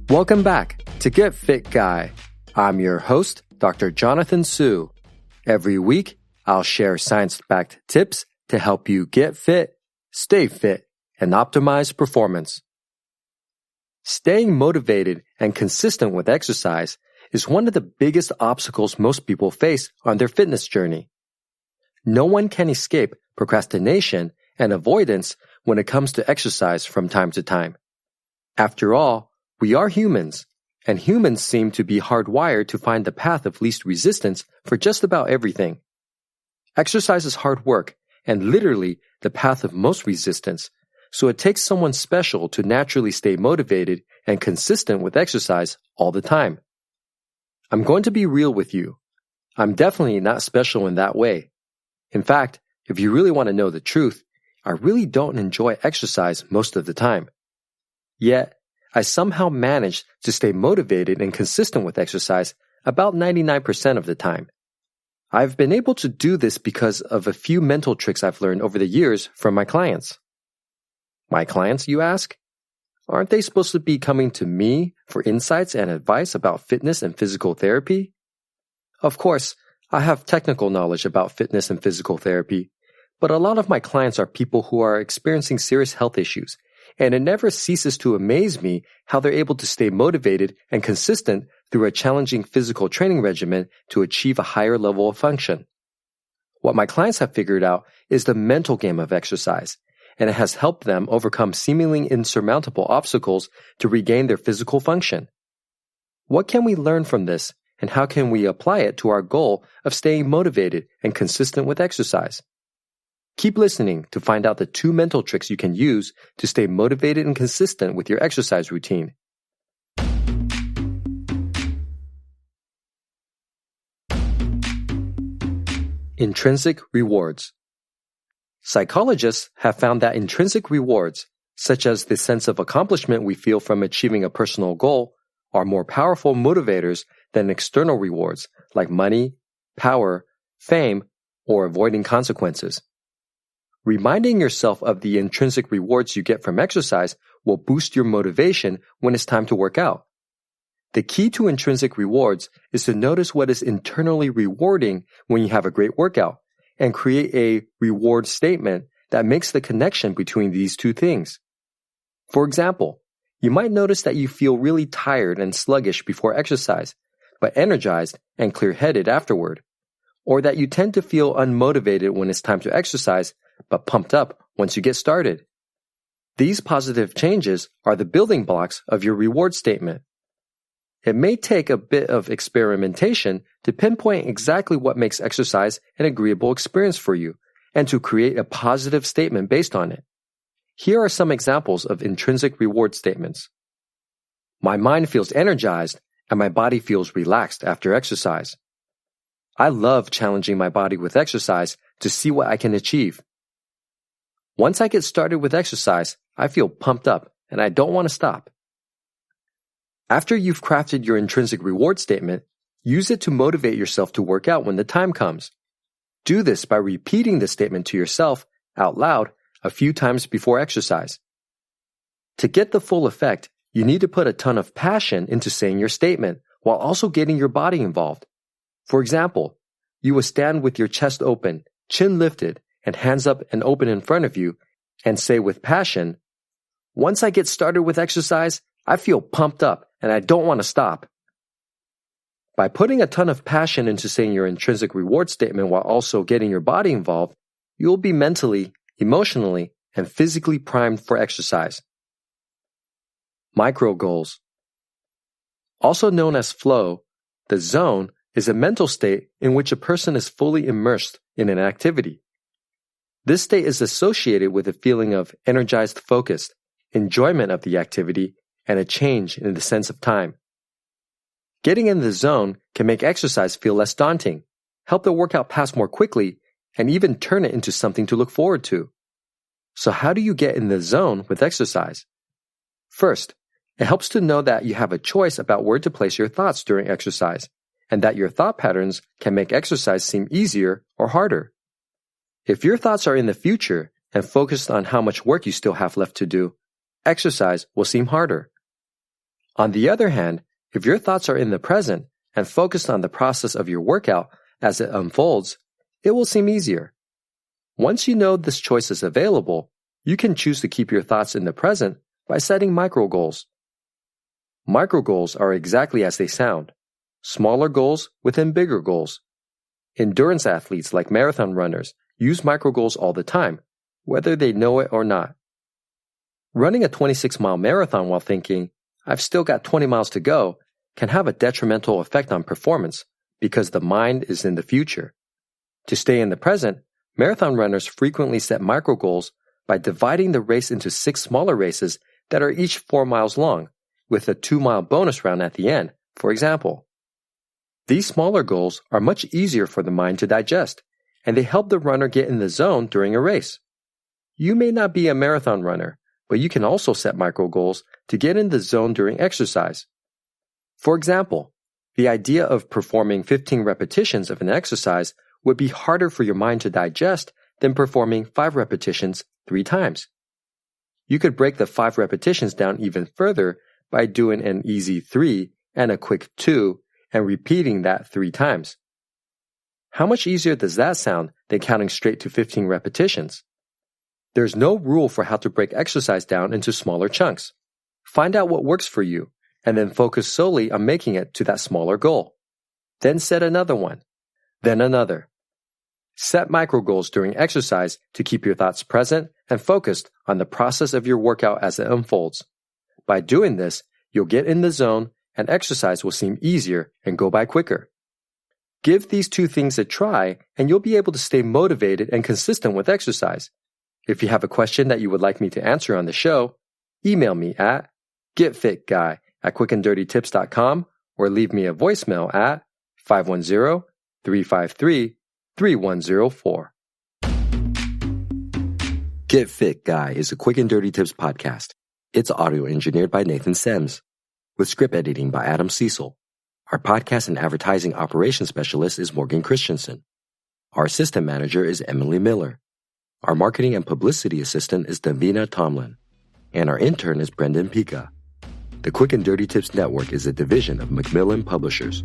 Welcome back to Get Fit Guy. I'm your host, Dr. Jonathan Su. Every week, I'll share science-backed tips to help you get fit, stay fit, and optimize performance. Staying motivated and consistent with exercise is one of the biggest obstacles most people face on their fitness journey. No one can escape procrastination and avoidance when it comes to exercise from time to time. After all, we are humans, and humans seem to be hardwired to find the path of least resistance for just about everything. Exercise is hard work and literally the path of most resistance, so it takes someone special to naturally stay motivated and consistent with exercise all the time. I'm going to be real with you. I'm definitely not special in that way. In fact, if you really want to know the truth, I really don't enjoy exercise most of the time. Yet, I somehow manage to stay motivated and consistent with exercise about 99% of the time. I've been able to do this because of a few mental tricks I've learned over the years from my clients. My clients, you ask? Aren't they supposed to be coming to me for insights and advice about fitness and physical therapy? Of course, I have technical knowledge about fitness and physical therapy, but a lot of my clients are people who are experiencing serious health issues, and it never ceases to amaze me how they're able to stay motivated and consistent through a challenging physical training regimen to achieve a higher level of function. What my clients have figured out is the mental game of exercise, and it has helped them overcome seemingly insurmountable obstacles to regain their physical function. What can we learn from this, and how can we apply it to our goal of staying motivated and consistent with exercise? Keep listening to find out the 2 mental tricks you can use to stay motivated and consistent with your exercise routine. Intrinsic rewards. Psychologists have found that intrinsic rewards, such as the sense of accomplishment we feel from achieving a personal goal, are more powerful motivators than external rewards like money, power, fame, or avoiding consequences. Reminding yourself of the intrinsic rewards you get from exercise will boost your motivation when it's time to work out. The key to intrinsic rewards is to notice what is internally rewarding when you have a great workout and create a reward statement that makes the connection between these 2 things. For example, you might notice that you feel really tired and sluggish before exercise, but energized and clear-headed afterward, or that you tend to feel unmotivated when it's time to exercise, but pumped up once you get started. These positive changes are the building blocks of your reward statement. It may take a bit of experimentation to pinpoint exactly what makes exercise an agreeable experience for you and to create a positive statement based on it. Here are some examples of intrinsic reward statements. My mind feels energized and my body feels relaxed after exercise. I love challenging my body with exercise to see what I can achieve. Once I get started with exercise, I feel pumped up and I don't want to stop. After you've crafted your intrinsic reward statement, use it to motivate yourself to work out when the time comes. Do this by repeating the statement to yourself out loud a few times before exercise. To get the full effect, you need to put a ton of passion into saying your statement while also getting your body involved. For example, you will stand with your chest open, chin lifted, and hands up and open in front of you, and say with passion, "Once I get started with exercise, I feel pumped up and I don't want to stop." By putting a ton of passion into saying your intrinsic reward statement while also getting your body involved, you will be mentally, emotionally, and physically primed for exercise. Micro goals. Also known as flow, the zone is a mental state in which a person is fully immersed in an activity. This state is associated with a feeling of energized focus, enjoyment of the activity, and a change in the sense of time. Getting in the zone can make exercise feel less daunting, help the workout pass more quickly, and even turn it into something to look forward to. So how do you get in the zone with exercise? First, it helps to know that you have a choice about where to place your thoughts during exercise, and that your thought patterns can make exercise seem easier or harder. If your thoughts are in the future and focused on how much work you still have left to do, exercise will seem harder. On the other hand, if your thoughts are in the present and focused on the process of your workout as it unfolds, it will seem easier. Once you know this choice is available, you can choose to keep your thoughts in the present by setting micro goals. Micro goals are exactly as they sound, smaller goals within bigger goals. Endurance athletes like marathon runners use micro goals all the time, whether they know it or not. Running a 26-mile marathon while thinking, "I've still got 20 miles to go," can have a detrimental effect on performance because the mind is in the future. To stay in the present, marathon runners frequently set micro goals by dividing the race into 6 smaller races that are each 4 miles long, with a 2-mile bonus round at the end, for example. These smaller goals are much easier for the mind to digest, and they help the runner get in the zone during a race. You may not be a marathon runner, but you can also set micro goals to get in the zone during exercise. For example, the idea of performing 15 repetitions of an exercise would be harder for your mind to digest than performing 5 repetitions 3 times. You could break the 5 repetitions down even further by doing an easy 3 and a quick 2 and repeating that 3 times. How much easier does that sound than counting straight to 15 repetitions? There's no rule for how to break exercise down into smaller chunks. Find out what works for you, and then focus solely on making it to that smaller goal. Then set another one, then another. Set micro goals during exercise to keep your thoughts present and focused on the process of your workout as it unfolds. By doing this, you'll get in the zone and exercise will seem easier and go by quicker. Give these 2 things a try and you'll be able to stay motivated and consistent with exercise. If you have a question that you would like me to answer on the show, email me at getfitguy@quickanddirtytips.com or leave me a voicemail at 510-353-3104. Get Fit Guy is a Quick and Dirty Tips podcast. It's audio engineered by Nathan Sems, with script editing by Adam Cecil. Our podcast and advertising operations specialist is Morgan Christensen. Our assistant manager is Emily Miller. Our marketing and publicity assistant is Davina Tomlin. And our intern is Brendan Pica. The Quick and Dirty Tips Network is a division of Macmillan Publishers.